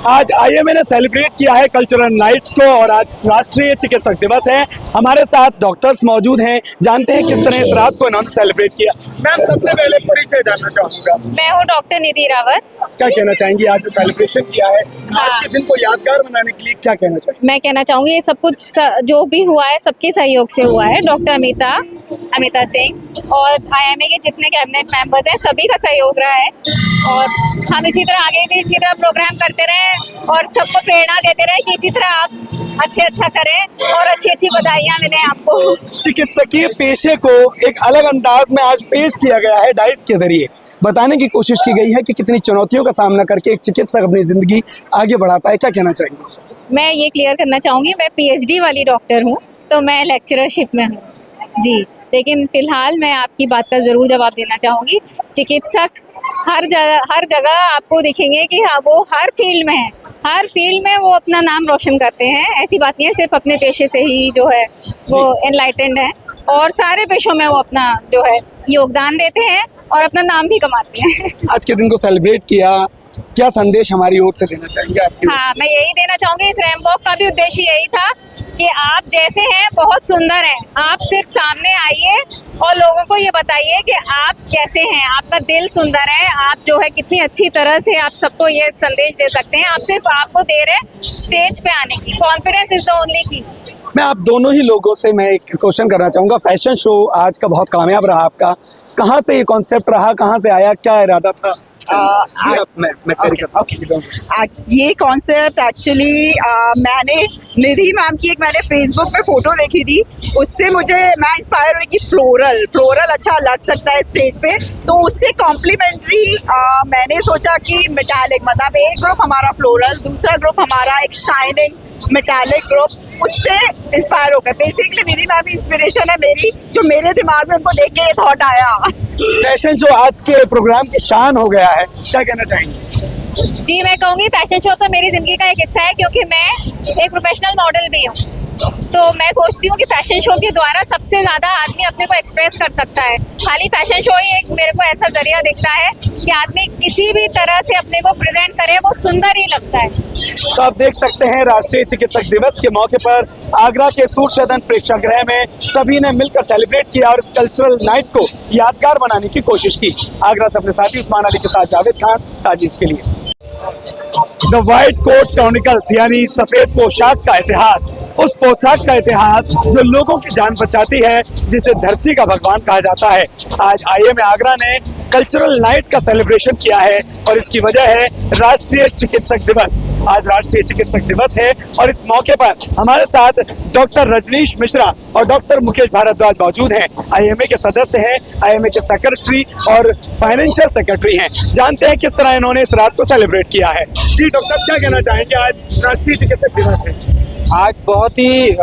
आज आईएमए ने सेलिब्रेट किया है कल्चरल नाइट्स को और आज राष्ट्रीय चिकित्सक दिवस है। हमारे साथ डॉक्टर्स मौजूद हैं, जानते हैं किस तरह इस रात को इन्होंने सेलिब्रेट किया। मैम, सबसे पहले परिचय जानना चाहूंगा। मैं हूँ डॉक्टर निधि रावत। क्या कहना चाहेंगी, आज जो सेलिब्रेशन किया है आज के दिन को यादगार बनाने के लिए क्या कहना चाहेंगे? मैं कहना चाहूँगी ये सब कुछ जो भी हुआ है सबके सहयोग से हुआ है। डॉक्टर अमिता सिंह और आईएमए के जितने कैबिनेट मेंबर्स हैं सभी का सहयोग रहा है और हम इसी तरह आगे भी इसी तरह प्रोग्राम करते रहें और सबको प्रेरणा देते रहें कि इसी तरह आप अच्छा करें और अच्छी बधाइयाँ मिलें आपको। चिकित्सकीय पेशे को एक अलग अंदाज में आज पेश किया गया है। डाइस के जरिए बताने की कोशिश की गई है कि कितनी चुनौतियों का सामना करके एक चिकित्सक अपनी जिंदगी आगे बढ़ाता है। क्या कहना चाहेंगे? मैं ये क्लियर करना चाहूँगी, मैं PhD वाली डॉक्टर हूँ तो मैं लेक्चरशिप में हूँ जी, लेकिन फिलहाल मैं आपकी बात का ज़रूर जवाब देना चाहूँगी। चिकित्सक हर जगह आपको दिखेंगे कि हाँ वो हर फील्ड में है, हर फील्ड में वो अपना नाम रोशन करते हैं। ऐसी बात नहीं है सिर्फ अपने पेशे से ही जो है वो एनलाइटेंड है और सारे पेशों में वो अपना जो है योगदान देते हैं और अपना नाम भी कमाते हैं। आज के दिन को सेलिब्रेट किया, क्या संदेश हमारी ओर से देना चाहेंगे आपकी? हाँ, मैं यही देना चाहूँगी। इस रैंप वॉक का भी उद्देश्य यही था कि आप जैसे हैं बहुत सुंदर हैं, आप सिर्फ सामने आइए और लोगों को ये बताइए कि आप कैसे हैं, आपका दिल सुंदर है, आप जो है कितनी अच्छी तरह से आप सबको ये संदेश दे सकते हैं। आप सिर्फ आपको दे रहे स्टेज पे आने की, कॉन्फिडेंस इज द ओनली की। मैं आप दोनों ही लोगों से मैं एक क्वेश्चन करना चाहूँगा। फैशन शो आज का बहुत कामयाब रहा आपका, कहाँ से ये कॉन्सेप्ट रहा, कहाँ से आया, क्या इरादा था? ये कॉन्सेप्ट एक्चुअली मैंने निधि मैम की मैंने फेसबुक पे फोटो देखी थी, उससे मैं इंस्पायर हुई कि फ्लोरल अच्छा लग सकता है स्टेज पे, तो उससे कॉम्प्लीमेंट्री मैंने सोचा कि मेटालिक, मतलब एक ग्रुप हमारा फ्लोरल, दूसरा ग्रुप हमारा एक शाइनिंग मेटालिक ग्रुप, उससे इंस्पायर होकर बेसिकली निधि मैम इंस्पिरेशन है मेरी, जो मेरे दिमाग में उनको देख के ये थॉट आया। फैशन शो आज के प्रोग्राम की शान हो गया है, क्या कहना चाहेंगे? जी, मैं कहूँगी फैशन शो तो मेरी ज़िंदगी का एक हिस्सा है क्योंकि मैं एक प्रोफेशनल मॉडल भी हूँ, तो मैं सोचती हूँ कि फैशन शो के द्वारा सबसे ज़्यादा आदमी अपने को एक्सप्रेस कर सकता है। खाली फैशन शो ही एक मेरे को ऐसा जरिया दिखता है कि आदमी किसी भी तरह से अपने को प्रेजेंट करे वो सुंदर ही लगता है। तो आप देख सकते हैं राष्ट्रीय चिकित्सक दिवस के मौके पर आगरा के सूर्य सदन प्रेक्षागृह में सभी ने मिलकर सेलिब्रेट किया और इस कल्चरल नाइट को यादगार बनाने की कोशिश की। आगरा से अपने साथी उस्मान अली के साथ जावेद खान, ताजिश के लिए। द व्हाइट कोट क्रॉनिकल्स यानी सफेद पोशाक का इतिहास, उस पोशाक का इतिहास जो लोगों की जान बचाती है, जिसे धरती का भगवान कहा जाता है। आज आईएमए आगरा ने कल्चरल नाइट का सेलिब्रेशन किया है और इसकी वजह है राष्ट्रीय चिकित्सक दिवस। आज राष्ट्रीय चिकित्सक दिवस है और इस मौके पर हमारे साथ डॉक्टर रजनीश मिश्रा और डॉक्टर मुकेश भारद्वाज मौजूद हैं। आईएमए के सदस्य हैं, आईएमए के सेक्रेटरी और फाइनेंशियल सेक्रेटरी हैं। जानते हैं किस तरह इन्होंने इस रात को सेलिब्रेट किया है। जी डॉक्टर, क्या कहना चाहेंगे? आज राष्ट्रीय चिकित्सक दिवस है, आज बहुत ही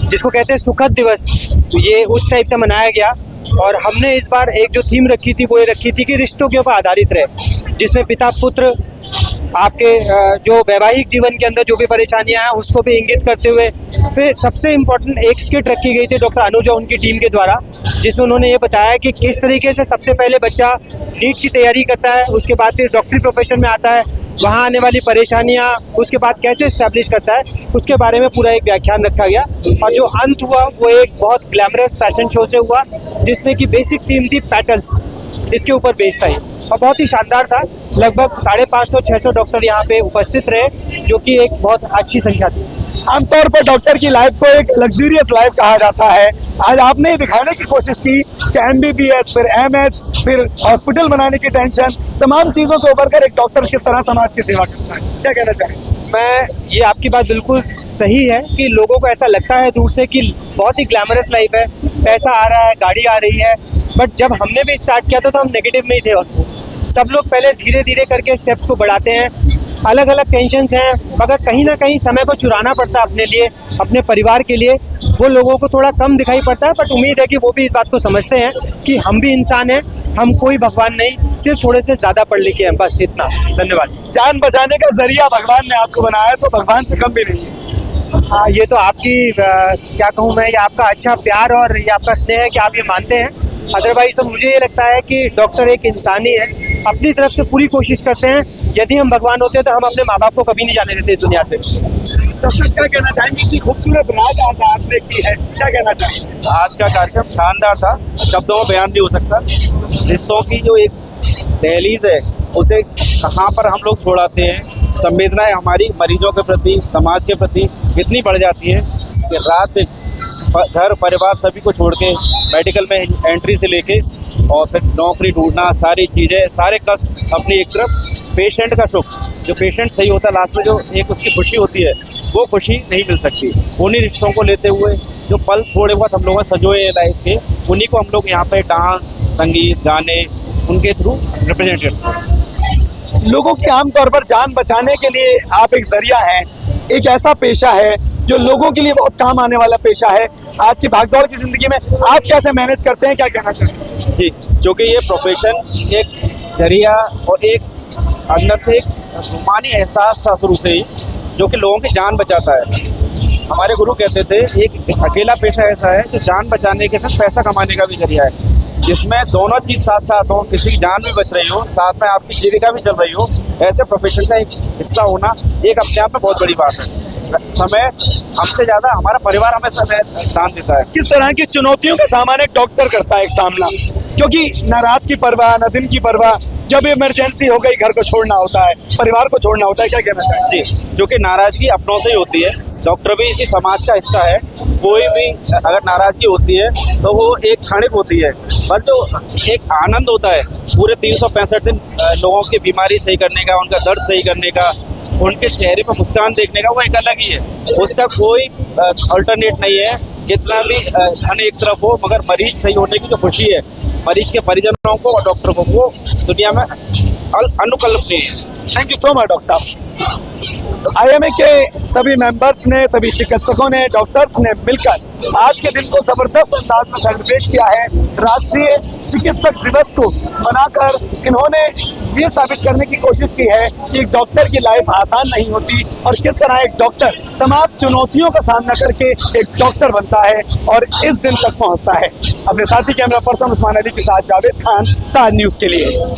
जिसको कहते हैं सुखद दिवस, ये उस टाइप से मनाया गया और हमने इस बार एक जो थीम रखी थी वो ये रखी थी कि रिश्तों के ऊपर आधारित रहे, जिसमें पिता पुत्र आपके जो वैवाहिक जीवन के अंदर जो भी परेशानियां हैं उसको भी इंगित करते हुए फिर सबसे इम्पोर्टेंट एक स्किट रखी गई थी डॉक्टर अनुजा उनकी टीम के द्वारा, जिसमें उन्होंने ये बताया कि किस तरीके से सबसे पहले बच्चा नीट की तैयारी करता है, उसके बाद फिर डॉक्टरी प्रोफेशन में आता है, वहाँ आने वाली परेशानियाँ उसके बाद कैसे इस्टेब्लिश करता है, उसके बारे में पूरा एक व्याख्यान रखा गया। और जो अंत हुआ वो एक बहुत ग्लैमरस फैशन शो से हुआ, जिसमें कि बेसिक थीम थी पैटल्स, इसके ऊपर बेस्ड था और बहुत ही शानदार था। लगभग 550-600 डॉक्टर यहाँ पे उपस्थित रहे, जो कि एक बहुत अच्छी संख्या थी। आमतौर पर डॉक्टर की लाइफ को एक लग्जरियस लाइफ कहा जाता है। आज आपने ये दिखाने की कोशिश की कि MBBS, फिर MS, फिर हॉस्पिटल बनाने की टेंशन, तमाम चीज़ों से उभर कर एक डॉक्टर किस तरह समाज की सेवा करता है। क्या कहना चाहेंगे? मैं ये आपकी बात बिल्कुल सही है कि लोगों को ऐसा लगता है दूर से कि बहुत ही ग्लैमरस लाइफ है, पैसा आ रहा है, गाड़ी आ रही है, बट जब हमने भी स्टार्ट किया था तो हम नेगेटिव में ही थे। और सब लोग पहले धीरे धीरे करके स्टेप्स को बढ़ाते हैं, अलग अलग टेंशन्स हैं, मगर कहीं ना कहीं समय को चुराना पड़ता है अपने लिए, अपने परिवार के लिए। वो लोगों को थोड़ा कम दिखाई पड़ता है, बट उम्मीद है कि वो भी इस बात को समझते हैं कि हम भी इंसान हैं, हम कोई भगवान नहीं, सिर्फ थोड़े से ज़्यादा पढ़ लिखे हैं, बस इतना। धन्यवाद। जान बचाने का जरिया भगवान ने आपको बनाया है, तो भगवान से कम भी नहीं है। हाँ, ये तो आपकी क्या कहूँ मैं, ये आपका अच्छा प्यार और ये आपका स्नेह है कि आप ये मानते हैं। अदरवाइज तो मुझे ये लगता है कि डॉक्टर एक इंसानी है, अपनी तरफ से पूरी कोशिश करते हैं। यदि हम भगवान होते तो हम अपने माँ बाप को कभी नहीं जाने देते इस दुनिया पे। डॉक्टर क्या कहना चाहेंगे कि खूबसूरत रात आज आपने की है, क्या कहना चाहेंगे? आज का कार्यक्रम शानदार था, शब्दों में बयान नहीं हो सकता। रिश्तों की जो एक दहलीज है उसे कहाँ पर हम लोग छोड़ाते हैं। संवेदनाएं हमारी मरीजों के प्रति, समाज के प्रति इतनी बढ़ जाती है कि रात घर परिवार सभी को छोड़ के मेडिकल में एंट्री से लेके और फिर नौकरी ढूंढना, सारी चीज़ें, सारे कष्ट अपनी एक तरफ, पेशेंट का सुख, जो पेशेंट सही होता है लास्ट में जो एक उसकी खुशी होती है वो खुशी नहीं मिल सकती। उन्हीं रिश्तों को लेते हुए जो पल थोड़े बहुत हम लोगों ने सजोए लाइफ के, उन्हीं को हम लोग यहाँ पे डांस, संगीत, गाने उनके थ्रू रिप्रेजेंट करते हैं। लोगों की आमतौर पर जान बचाने के लिए आप एक जरिया हैं, एक ऐसा पेशा है जो लोगों के लिए बहुत काम आने वाला पेशा है। आज की भागदौड़ की जिंदगी में आप कैसे मैनेज करते हैं, क्या कहना चाहते हैं? जी, क्योंकि ये प्रोफेशन एक जरिया और एक अंदर से एक रूमानी एहसास था शुरू से ही, जो कि लोगों की जान बचाता है। हमारे गुरु कहते थे एक अकेला पेशा ऐसा है जो जान बचाने के साथ पैसा कमाने का भी जरिया है, जिसमें दोनों चीज़ साथ साथ हो, किसी की जान भी बच रही हो, साथ में आपकी जीविका भी चल रही हो। ऐसे प्रोफेशन का एक हिस्सा होना एक अपने आप में बहुत बड़ी बात है। समय हमसे ज़्यादा हमारा परिवार हमें समय दान देता है। किस तरह की चुनौतियों का सामना एक डॉक्टर करता है एक सामना, क्योंकि न रात की परवाह न दिन की परवाह, जब इमरजेंसी हो गई घर को छोड़ना होता है, परिवार को छोड़ना होता है, क्या कहना चाहिए? जी, जो कि नाराजगी अपनों से ही होती है। डॉक्टर भी इसी समाज का हिस्सा है। कोई भी अगर नाराजगी होती है तो वो एक क्षणिक होती है, पर जो एक आनंद होता है पूरे 365 दिन लोगों की बीमारी सही करने का, उनका दर्द सही करने का, उनके चेहरे पर मुस्कान देखने का, वो एक अलग ही है। उसका कोई अल्टरनेट नहीं है, कितना भी धन एक तरफ हो, मगर मरीज सही होने की जो खुशी है मरीज के परिजनों को और डॉक्टर को, वो दुनिया में अनुकल्पनीय है। Thank you so much doctor साहब। आईएमए के सभी मेंबर्स ने, सभी चिकित्सकों ने, डॉक्टर्स ने मिलकर आज के दिन को जबरदस्त अंदाज में सेलिब्रेट किया है। राष्ट्रीय चिकित्सक दिवस को मनाकर इन्होंने ये साबित करने की कोशिश की है कि एक डॉक्टर की लाइफ आसान नहीं होती और किस तरह एक डॉक्टर तमाम चुनौतियों का सामना करके एक डॉक्टर बनता है और इस दिन तक पहुंचता है। अपने साथी कैमरा पर्सन उस्मान अली के साथ जावेद खान, ताज न्यूज के लिए।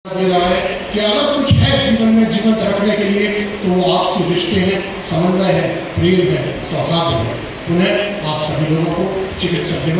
दे रहा है कि अगर कुछ है जीवन में जीवंत रखने के लिए तो वो आपसी रिश्ते हैं, समन्वय है, प्रेम है, सौहार्द है। पुनः आप सभी लोगों को चिकित्सक दिवस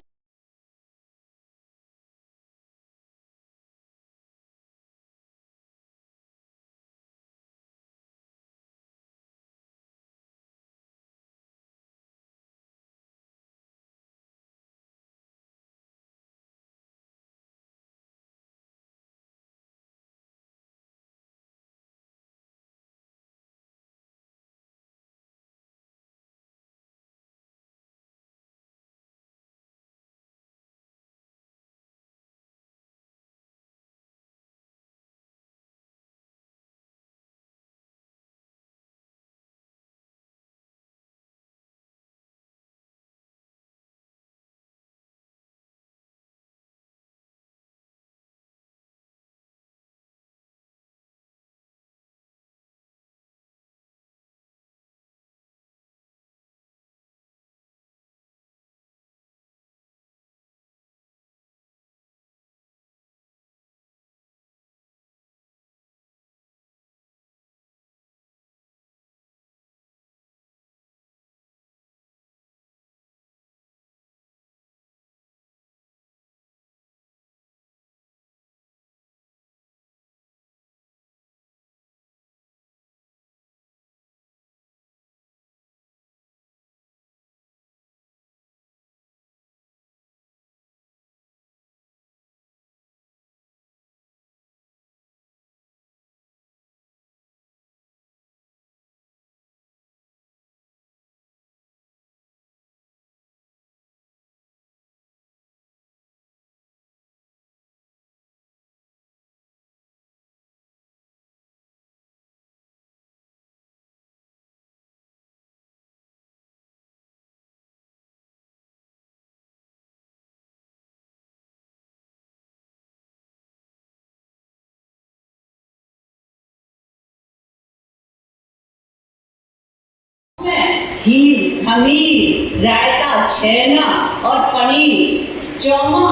खीर, खमीर, रायता, छेना और पनीर, चौमा।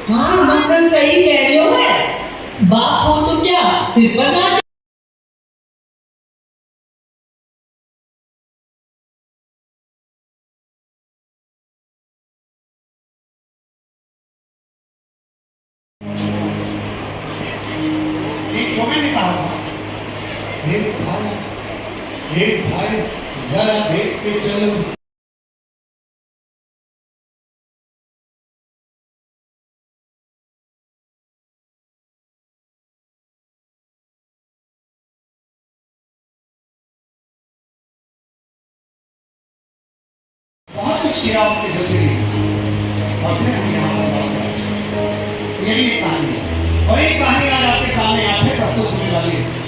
हाँ मतलब सही कह रही हो मैं। बाप हो तो क्या सिर पर नाच। एक समय ने कहा था, एक भाई जरा देख के चलो। बहुत कुछ किया आपके जिंदगी और फिर हम यहाँ पर बात करते हैं। यही एक कहानी है और एक कहानी आज आपके सामने आप है प्रस्तुत होने वाली है।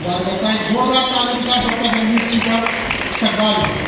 दुआ करता है जोरदार तालीम से डॉक्टर रणवीर जी का इस्तेमाल